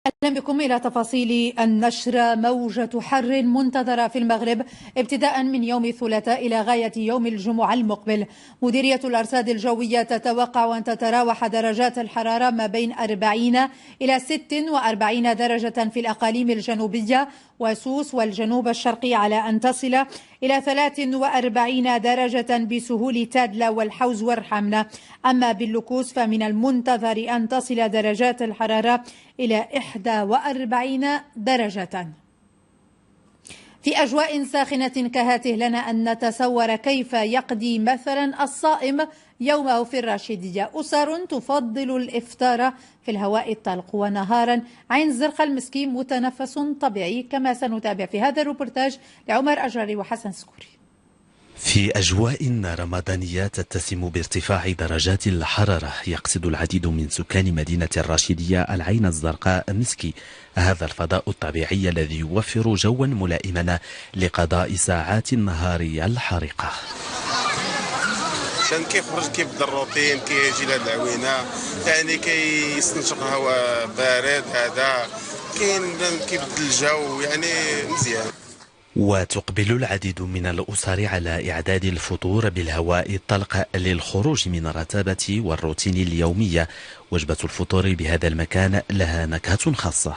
أهلا بكم إلى تفاصيل النشر. موجة حر منتظرة في المغرب ابتداء من يوم الثلاثاء إلى غاية يوم الجمعة المقبل. مديرية الأرصاد الجوية تتوقع أن تتراوح درجات الحرارة ما بين 40 إلى 46 درجة في الأقاليم الجنوبية وسوس والجنوب الشرقي، على أن تصل إلى 43 درجة بسهول تادلة والحوز والرحمنة. أما باللكوس فمن المنتظر أن تصل درجات الحرارة إلى 41 درجة. في أجواء ساخنة كهاته لنا أن نتصور كيف يقضي مثلا الصائم يومه في الراشدية. أسر تفضل الإفطار في الهواء الطلق، ونهارا عين زرقاء المسكي متنفس طبيعي، كما سنتابع في هذا الروبورتاج لعمر أجرري وحسن سكوري. في أجواء رمضانية تتسم بارتفاع درجات الحرارة، يقصد العديد من سكان مدينة الراشدية العين الزرقاء مسكي هذا الفضاء الطبيعي الذي يوفر جوا ملائما لقضاء ساعات النهار الحارقة. عشان كيخرج كيبدا الروتين، كيجي لهاد العوينه، يعني كيستنشق هواء بارد، هذا كيبدل الجو، يعني مزيان. وتقبل العديد من الأسر على إعداد الفطور بالهواء الطلق للخروج من الرتابة والروتين اليومية. وجبة الفطور بهذا المكان لها نكهة خاصة.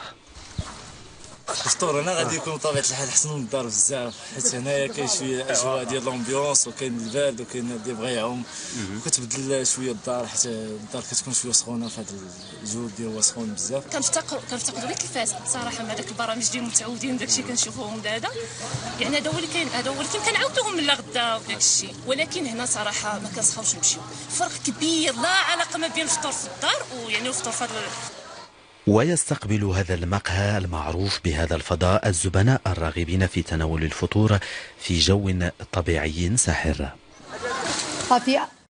الفطور هنا غادي يكون بطبيعة الحال احسن من الدار بزاف، حيت هنايا كاين شويه اجواء ديال لومبيونس، وكاين البرد، وكاين اللي بغى يعوم، وكتبدل شويه الدار، حيت الدار كتكون شويه سخونه في هذا الجو ديالها سخون بزاف. كنفتقدوا غير التلفاز صراحه، مع داك البرامج ديال متعودين داكشي كنشوفوهم هذا، يعني هذا هو اللي كاين، هذا هو اللي كنعاودوهم من غدا وداك الشيء. ولكن هنا صراحه ما كنسخاوش نمشيو، فرق كبير، لا علاقه ما بين الفطور في الدار ويعني الفطور في هذا. ويستقبل هذا المقهى المعروف بهذا الفضاء الزبناء الراغبين في تناول الفطور في جو طبيعي ساحر.